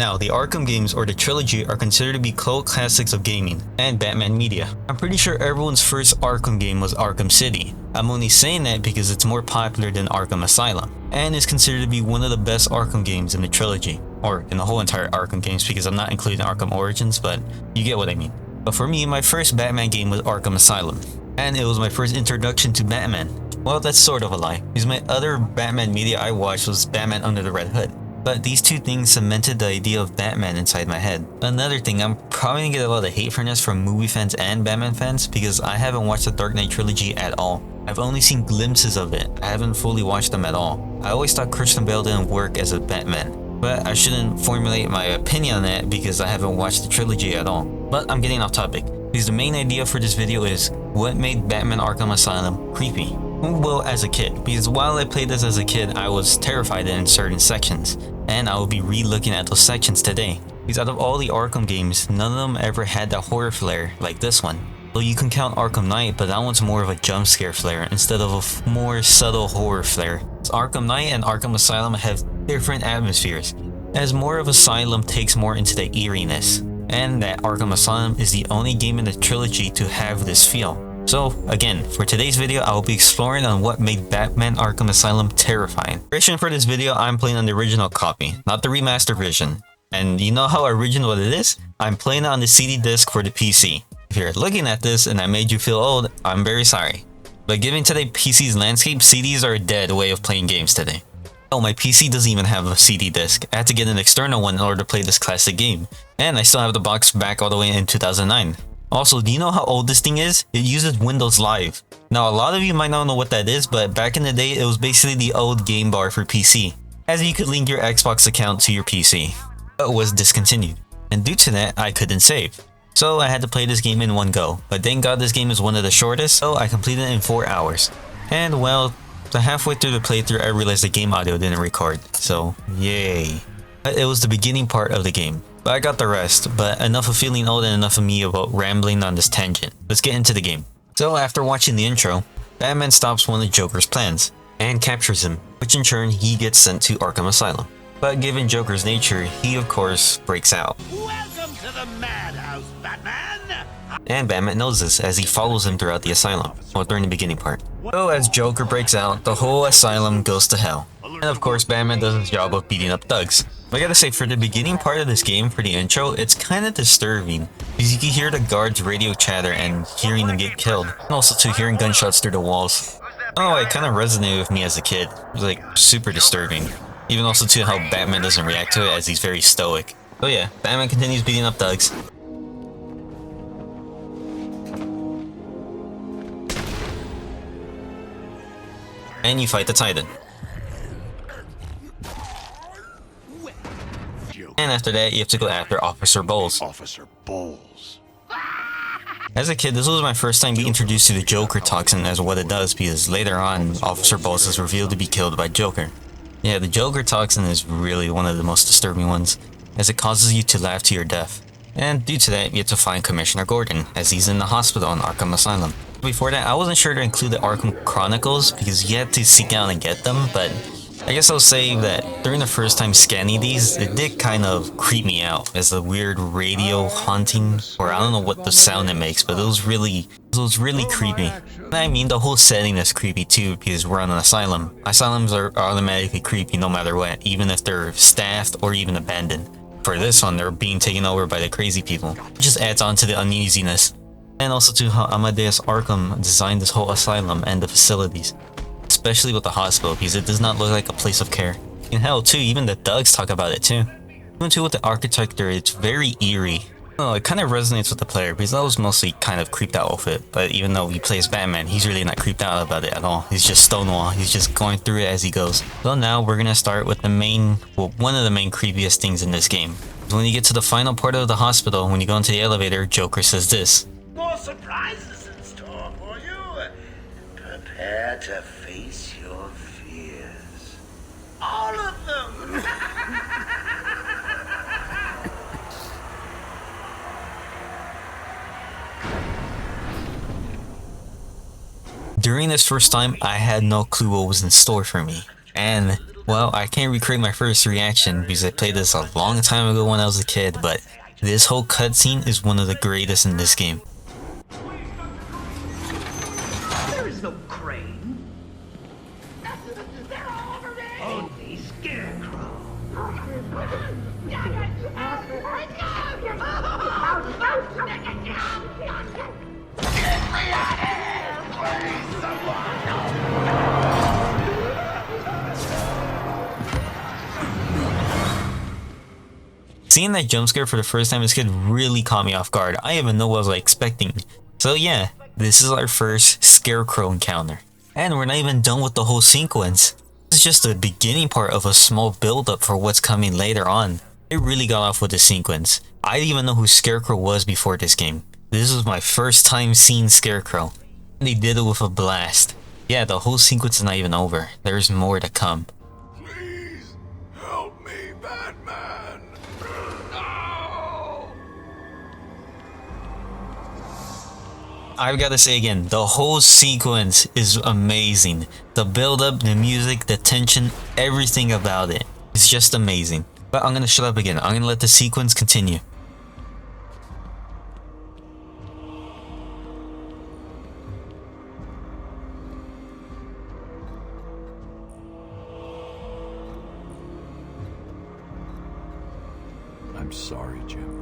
Now, the Arkham games or the trilogy are considered to be cult classics of gaming and Batman media. I'm pretty sure everyone's first Arkham game was Arkham City. I'm only saying that because it's more popular than Arkham Asylum, and is considered to be one of the best Arkham games in the trilogy, or in the whole entire Arkham games, because I'm not including Arkham Origins, but you get what I mean. But for me, my first Batman game was Arkham Asylum, and it was my first introduction to Batman. Well, that's sort of a lie, because my other Batman media I watched was Batman Under the Red Hood. But these two things cemented the idea of Batman inside my head. Another thing, I'm probably gonna get a lot of hate from this from movie fans and Batman fans because I haven't watched the Dark Knight trilogy at all. I've only seen glimpses of it. I haven't fully watched them at all. I always thought Christian Bale didn't work as a Batman. But I shouldn't formulate my opinion on that because I haven't watched the trilogy at all. But I'm getting off topic, because the main idea for this video is what made Batman Arkham Asylum creepy. Well, as a kid, because while I played this as a kid, I was terrified in certain sections, and I will be re-looking at those sections today. Because out of all the Arkham games, none of them ever had that horror flair like this one. Though you can count Arkham Knight, but that one's more of a jump scare flair instead of a more subtle horror flair. Arkham Knight and Arkham Asylum have different atmospheres, as more of Asylum takes more into the eeriness, and that Arkham Asylum is the only game in the trilogy to have this feel. So again, for today's video, I will be exploring on what made Batman Arkham Asylum terrifying. Version for this video, I'm playing on the original copy, not the remastered version. And you know how original it is? I'm playing it on the CD disc for the PC. If you're looking at this and I made you feel old, I'm very sorry. But given today PC's landscape, CDs are a dead way of playing games today. Oh, my PC doesn't even have a CD disc. I had to get an external one in order to play this classic game. And I still have the box back all the way in 2009. Also, do you know how old this thing is? It uses Windows Live. Now, a lot of you might not know what that is, but back in the day, it was basically the old game bar for PC, as you could link your Xbox account to your PC. But it was discontinued, and due to that, I couldn't save. So I had to play this game in one go, but thank God this game is one of the shortest, so I completed it in 4 hours. And well, halfway through the playthrough, I realized the game audio didn't record, so yay. But it was the beginning part of the game. But I got the rest, but enough of feeling old and enough of me about rambling on this tangent. Let's get into the game. So after watching the intro, Batman stops one of Joker's plans, and captures him, which in turn he gets sent to Arkham Asylum. But given Joker's nature, he of course breaks out. Welcome to the madhouse, Batman! And Batman knows this as he follows him throughout the asylum, well during the beginning part. So as Joker breaks out, the whole asylum goes to hell. And of course Batman does his job of beating up thugs. I gotta say, for the beginning part of this game, for the intro, it's kinda disturbing, because you can hear the guards radio chatter and hearing them get killed, and also to hearing gunshots through the walls. Oh, it kinda resonated with me as a kid. It was like super disturbing. Even also to how Batman doesn't react to it as he's very stoic. So yeah, Batman continues beating up thugs. And you fight the Titan. And after that, you have to go after Officer Bowles. Officer Bowles. As a kid, this was my first time being introduced to the Joker toxin as what it does, because later on, Officer Bowles is revealed to be killed by Joker. Yeah, the Joker toxin is really one of the most disturbing ones, as it causes you to laugh to your death. And due to that, you have to find Commissioner Gordon, as he's in the hospital in Arkham Asylum. Before that, I wasn't sure to include the Arkham Chronicles, because you had to seek out and get them, but I guess I'll say that during the first time scanning these, it did kind of creep me out as a weird radio haunting, or I don't know what the sound it makes, but it was really creepy. And I mean, the whole setting is creepy too, because we're on an asylum. Asylums are automatically creepy no matter what, even if they're staffed or even abandoned. For this one, they're being taken over by the crazy people. It just adds on to the uneasiness. And also to how Amadeus Arkham designed this whole asylum and the facilities. Especially with the hospital, because it does not look like a place of care. And hell too, even the thugs talk about it too. Even too with the architecture, it's very eerie. Oh, it kind of resonates with the player, because I was mostly kind of creeped out with it. But even though he plays Batman, he's really not creeped out about it at all. He's just stonewall, he's just going through it as he goes. So now we're gonna start with the main, well, one of the main creepiest things in this game. When you get to the final part of the hospital, when you go into the elevator, Joker says this. More surprises in store for you. Prepare to face your fears. All of them! During this first time, I had no clue what was in store for me. And Well, I can't recreate my first reaction because I played this a long time ago when I was a kid, but this whole cutscene is one of the greatest in this game. There is no crane. They're all over me! Only Scarecrow. Seeing that jump scare for the first time as a kid really caught me off guard. I didn't even know what I was expecting. So yeah, this is our first Scarecrow encounter. And we're not even done with the whole sequence. This is just the beginning part of a small build up for what's coming later on. It really got off with the sequence. I didn't even know who Scarecrow was before this game. This was my first time seeing Scarecrow. And they did it with a blast. Yeah, the whole sequence is not even over. There's more to come. Please help me, Batman. No! I've got to say again, the whole sequence is amazing. The build up, the music, the tension, everything about it. It's just amazing. But I'm gonna shut up again. I'm gonna let the sequence continue. I'm sorry, Jim.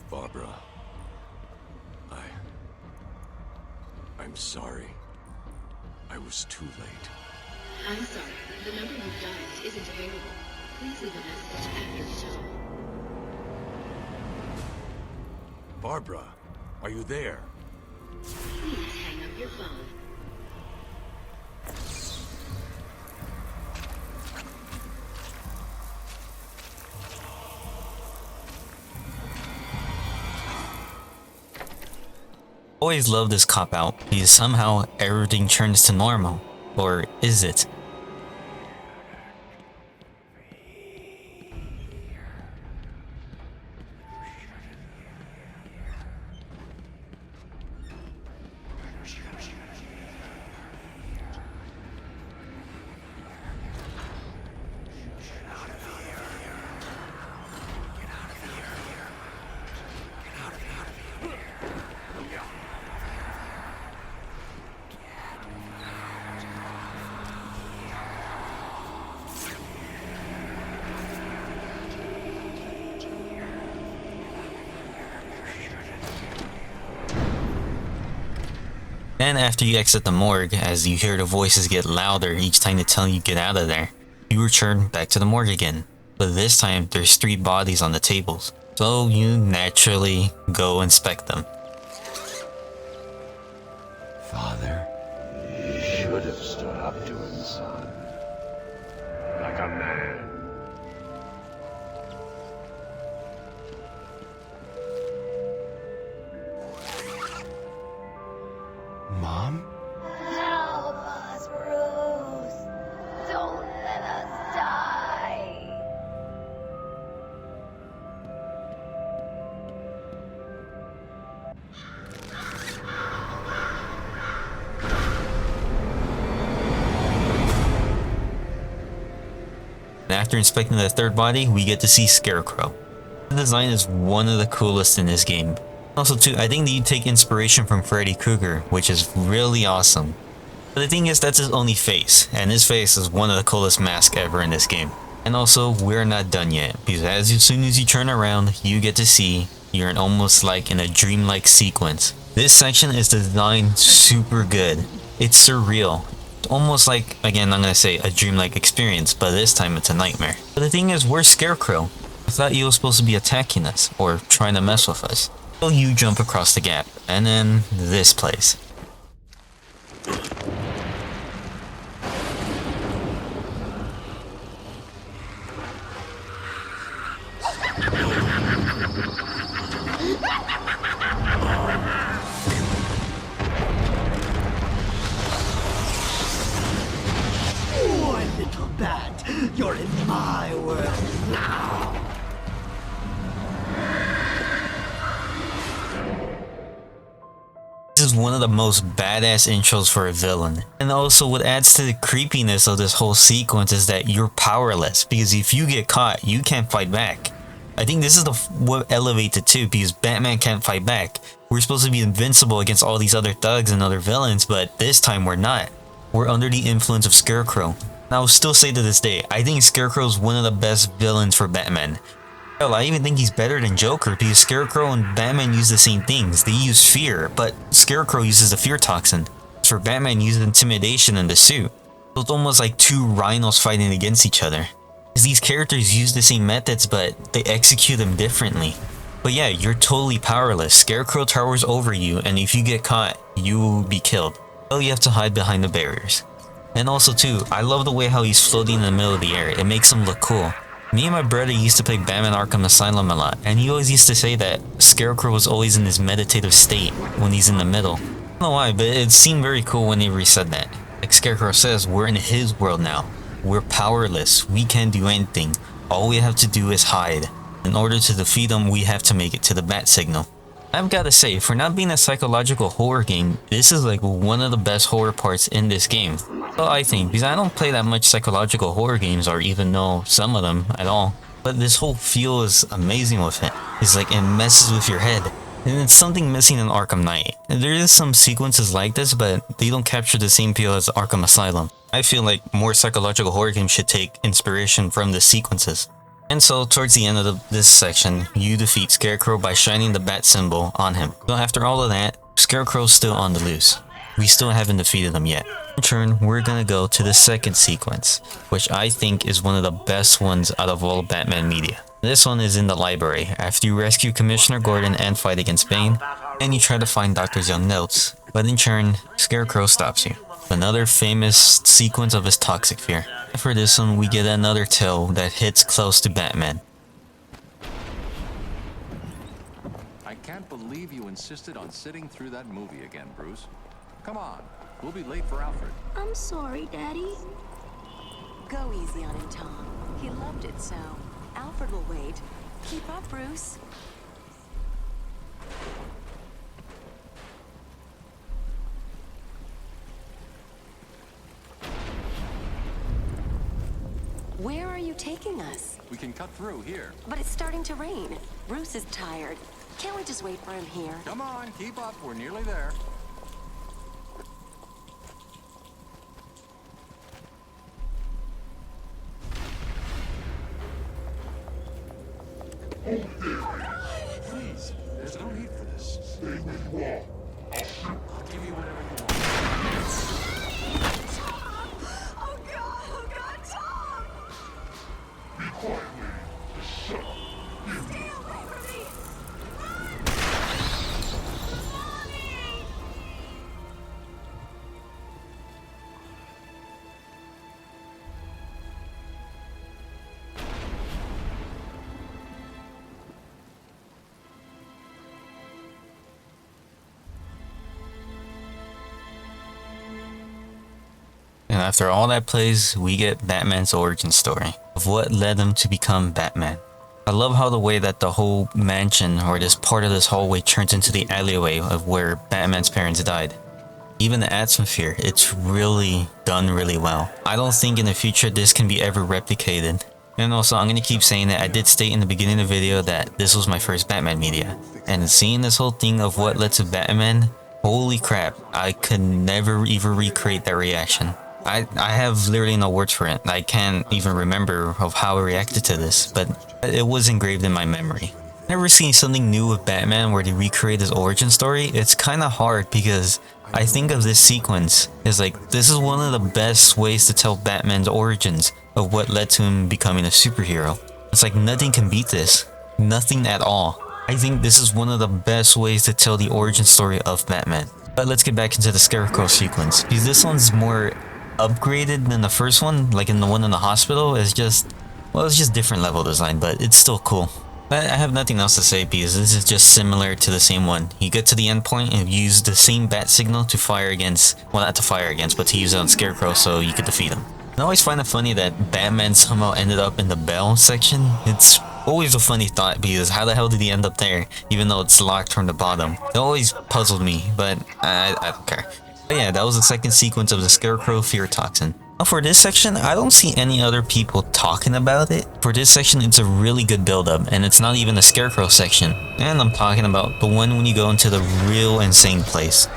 Barbara. I'm sorry. I was too late. I'm sorry. The number you've dialed isn't available. Please leave a message after the tone. Barbara, are you there? Please hang up your phone. Always love this cop out because somehow everything turns to normal. Or is it? Then after you exit the morgue, as you hear the voices get louder each time they tell you get out of there, you return back to the morgue again. But this time, there's 3 bodies on the tables. So you naturally go inspect them. Father? You should have stood up to him, son. Like a man. Mom? Help us, Bruce. Don't let us die. And after inspecting the 3rd body, we get to see Scarecrow. The design is one of the coolest in this game. Also too, I think that you take inspiration from Freddy Krueger, which is really awesome. But the thing is, that's his only face, and his face is one of the coolest masks ever in this game. And also, we're not done yet, because as soon as you turn around, you get to see you're in almost like in a dreamlike sequence. This section is designed super good. It's surreal. It's almost like, again, I'm gonna say a dreamlike experience, but this time it's a nightmare. But the thing is, we're Scarecrow. I thought you were supposed to be attacking us, or trying to mess with us. So you jump across the gap, and then this place. One little bat, you're in my world now. one of the most badass intros for a villain. And also what adds to the creepiness of this whole sequence is that you're powerless, because if you get caught, you can't fight back. I think this is what elevates it too, because Batman can't fight back. We're supposed to be invincible against all these other thugs and other villains, but this time we're not. We're under the influence of Scarecrow. And I will still say to this day, I think Scarecrow is one of the best villains for Batman. Hell, I even think he's better than Joker, because Scarecrow and Batman use the same things. They use fear, but Scarecrow uses the fear toxin. For Batman, uses intimidation in the suit. So it's almost like two rhinos fighting against each other. Because these characters use the same methods, but they execute them differently. But yeah, you're totally powerless. Scarecrow towers over you, and if you get caught, you will be killed. So you have to hide behind the barriers. And also too, I love the way how he's floating in the middle of the air. It makes him look cool. Me and my brother used to play Batman Arkham Asylum a lot, and he always used to say that Scarecrow was always in this meditative state when he's in the middle. I don't know why, but it seemed very cool whenever he said that. Like Scarecrow says, we're in his world now. We're powerless. We can't do anything. All we have to do is hide. In order to defeat him, we have to make it to the bat signal. I've gotta say, for not being a psychological horror game, this is like one of the best horror parts in this game. Well, I think, because I don't play that much psychological horror games or even know some of them at all. But this whole feel is amazing with it. It's like it messes with your head. And it's something missing in Arkham Knight. There is some sequences like this, but they don't capture the same feel as Arkham Asylum. I feel like more psychological horror games should take inspiration from the sequences. And so, towards the end of this section, you defeat Scarecrow by shining the bat symbol on him. So after all of that, Scarecrow's still on the loose. We still haven't defeated him yet. In turn, we're gonna go to the second sequence, which I think is one of the best ones out of all Batman media. This one is in the library, after you rescue Commissioner Gordon and fight against Bane, and you try to find Dr. Young's notes. But in turn, Scarecrow stops you. Another famous sequence of his toxic fear. For this one, we get another tale that hits close to Batman. I can't believe you insisted on sitting through that movie again, Bruce. Come on, we'll be late for Alfred. I'm sorry, Daddy. Go easy on him, Tom. He loved it so. Alfred will wait. Keep up, Bruce. Where are you taking us? We can cut through here. But it's starting to rain. Bruce is tired. Can't we just wait for him here? Come on, keep up. We're nearly there. Please, there's no need for this. Stay where you are. I'll give you whatever you want. Oh God, Tom! Be quiet, lady. Just shut up. Stay away from me! And after all that plays, we get Batman's origin story of what led him to become Batman. I love how the way that the whole mansion or this part of this hallway turns into the alleyway of where Batman's parents died. Even the atmosphere, it's really done really well. I don't think in the future this can be ever replicated. And also, I'm gonna keep saying that I did state in the beginning of the video that this was my first Batman media. And seeing this whole thing of what led to Batman, holy crap, I could never even recreate that reaction. I have literally no words for it. I can't even remember of how I reacted to this, but it was engraved in my memory. Never seen something new with Batman where they recreate his origin story. It's kind of hard because I think of this sequence as like, this is one of the best ways to tell Batman's origins of what led to him becoming a superhero. It's like nothing can beat this. Nothing at all. I think this is one of the best ways to tell the origin story of Batman. But let's get back into the Scarecrow sequence, because this one's more upgraded than the first one, like in the one in the hospital. It's just, well, it's just different level design, but it's still cool. But I have nothing else to say because this is just similar to the same one. You get to the end point and use the same bat signal to fire against, well, not to fire against, but to use it on Scarecrow so you could defeat him. I always find it funny that Batman somehow ended up in the Bell section. It's Always a funny thought, because how the hell did he end up there, even though it's locked from the bottom? It always puzzled me, but I don't care. But yeah, that was the second sequence of the Scarecrow Fear Toxin. Now for this section, I don't see any other people talking about it. For this section, it's a really good build-up, and it's not even a Scarecrow section. And I'm talking about the one when you go into the real insane place.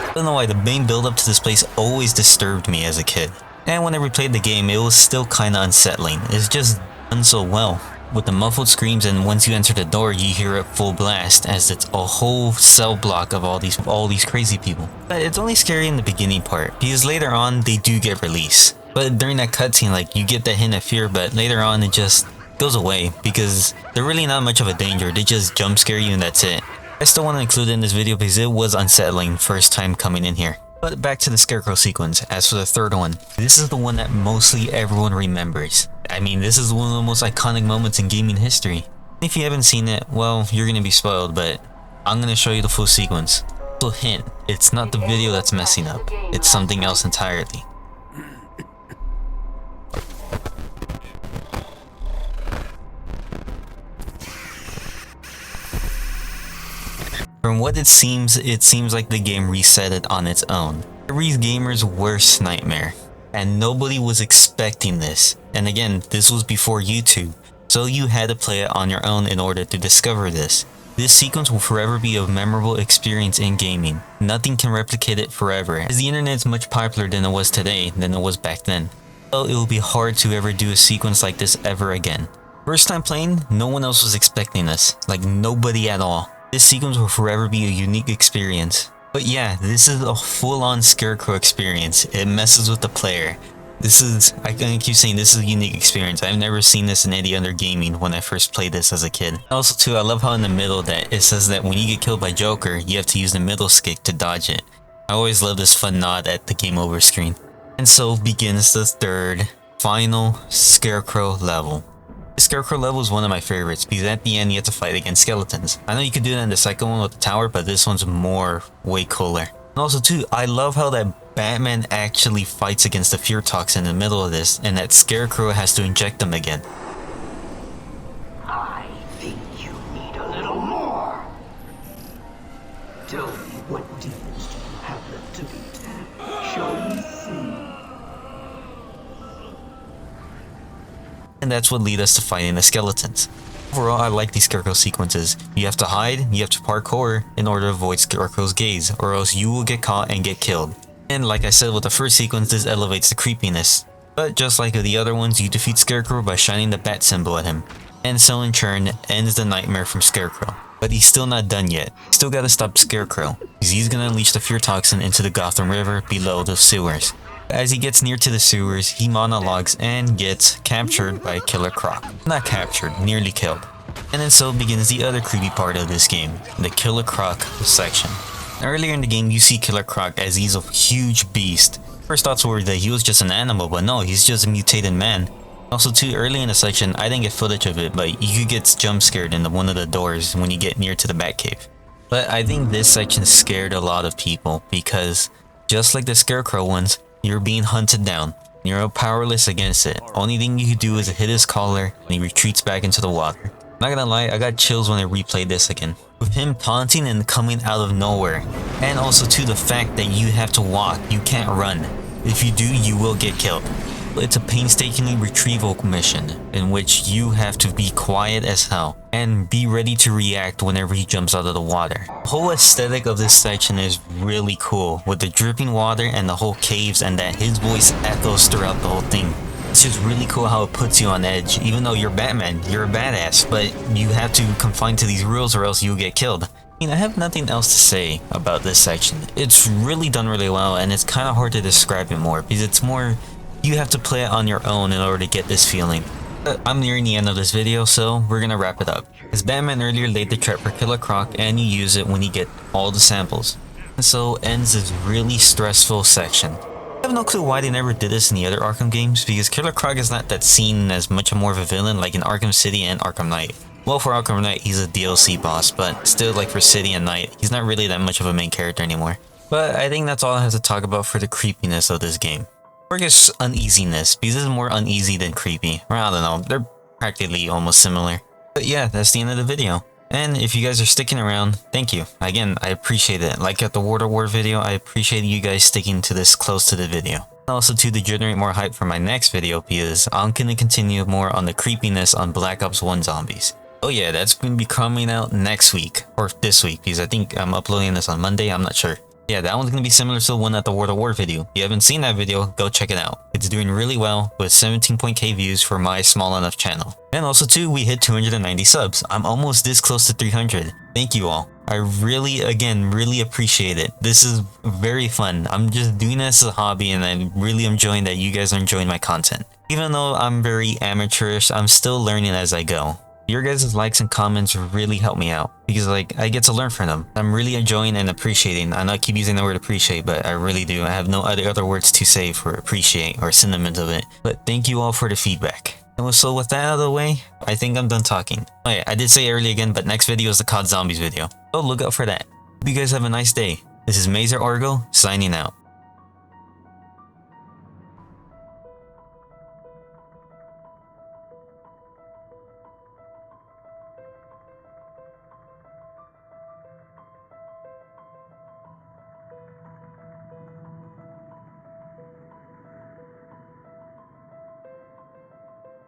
I don't know why the main build-up to this place always disturbed me as a kid. And when I replayed the game, it was still kinda unsettling. It's just done so well. With the muffled screams, and once you enter the door, you hear it full blast as it's a whole cell block of all these crazy people. But it's only scary in the beginning part, because later on they do get released. But during that cutscene, like, you get the hint of fear, but later on it just goes away because they're really not much of a danger. They just jump scare you and that's it. I still want to include it in this video because it was unsettling first time coming in here. But back to the Scarecrow sequence. As for the third one, this is the one that mostly everyone remembers. I mean, this is one of the most iconic moments in gaming history. If you haven't seen it, well, you're gonna be spoiled, but I'm gonna show you the full sequence. So hint, it's not the video that's messing up, it's something else entirely. From what it seems like the game reset it on its own. Every gamer's worst nightmare. And nobody was expecting this. And again, this was before YouTube, so you had to play it on your own in order to discover this. This sequence will forever be a memorable experience in gaming. Nothing can replicate it forever, as the internet is much popular than it was today than it was back then. So it will be hard to ever do a sequence like this ever again. First time playing, no one else was expecting this. Like, nobody at all. This sequence will forever be a unique experience. But yeah, this is a full-on Scarecrow experience. It messes with the player. I keep saying this is a unique experience. I've never seen this in any other gaming when I first played this as a kid. Also too, I love how in the middle that it says that when you get killed by Joker, you have to use the middle stick to dodge it. I always love this fun nod at the game over screen. And so begins the third, final Scarecrow level. The Scarecrow level is one of my favorites because at the end you have to fight against skeletons. I know you could do that in the second one with the tower, but this one's way cooler. And also too, I love how that Batman actually fights against the fear toxin in the middle of this, and that Scarecrow has to inject them again. I think you need a little more. Tell me, what demons do you have left to beat? Shall we see? And that's what lead us to fighting the skeletons. Overall, I like these Scarecrow sequences. You have to hide, you have to parkour in order to avoid Scarecrow's gaze, or else you will get caught and get killed. And like I said with the first sequence, this elevates the creepiness. But just like with the other ones, you defeat Scarecrow by shining the bat symbol at him. And so in turn, ends the nightmare from Scarecrow. But he's still not done yet. Still gotta stop Scarecrow, because he's gonna unleash the fear toxin into the Gotham River below the sewers. As he gets near to the sewers, he monologues and gets captured by Killer Croc. Not captured, nearly killed. And then so begins the other creepy part of this game, the Killer Croc section. Earlier in the game, you see Killer Croc as he's a huge beast. First thoughts were that he was just an animal, but no, he's just a mutated man. Also too, early in the section, I didn't get footage of it, but you get jump scared in one of the doors when you get near to the Batcave. But I think this section scared a lot of people because, just like the Scarecrow ones, you're being hunted down. You're powerless against it. Only thing you can do is hit his collar and he retreats back into the water. Not gonna lie, I got chills when I replayed this again. With him taunting and coming out of nowhere. And also too, the fact that you have to walk, you can't run. If you do, you will get killed. It's a painstakingly retrieval mission in which you have to be quiet as hell and be ready to react whenever he jumps out of the water. The whole aesthetic of this section is really cool, with the dripping water and the whole caves, and that his voice echoes throughout the whole thing. It's just really cool how it puts you on edge. Even though you're Batman, you're a badass, but you have to confine to these rules or else you'll get killed. I mean, I have nothing else to say about this section. It's really done really well, and it's kind of hard to describe it more because it's more, you have to play it on your own in order to get this feeling. But I'm nearing the end of this video, so we're gonna wrap it up. As Batman earlier laid the trap for Killer Croc, and you use it when you get all the samples. And so ends this really stressful section. I have no clue why they never did this in the other Arkham games, because Killer Croc is not that seen as much more of a villain like in Arkham City and Arkham Knight. Well, for Arkham Knight, he's a DLC boss, but still, like for City and Night, he's not really that much of a main character anymore. But I think that's all I have to talk about for the creepiness of this game. Or I guess uneasiness, because this is more uneasy than creepy. Or I don't know, they're practically almost similar. But yeah, that's the end of the video. And if you guys are sticking around, thank you. Again, I appreciate it. Like at the War video, I appreciate you guys sticking to this close to the video. Also to generate more hype for my next video, because I'm gonna continue more on the creepiness on Black Ops 1 zombies. Oh yeah, that's gonna be coming out next week, or this week, because I think I'm uploading this on Monday, I'm not sure. Yeah, that one's gonna be similar to the one at the War video. If you haven't seen that video, go check it out. It's doing really well with 17.k views for my small enough channel. And also too, we hit 290 subs. I'm almost this close to 300. Thank you all. I really, again, really appreciate it. This is very fun. I'm just doing this as a hobby and I'm really enjoying that you guys are enjoying my content. Even though I'm very amateurish, I'm still learning as I go. Your guys' likes and comments really help me out because like I get to learn from them. I'm really enjoying and appreciating. I know I keep using the word appreciate, but I really do. I have no other words to say for appreciate or synonyms of it. But thank you all for the feedback. And so with that out of the way, I think I'm done talking. Oh yeah, I did say earlier again, but next video is the COD Zombies video. So look out for that. Hope you guys have a nice day. This is Mazer Orgo signing out.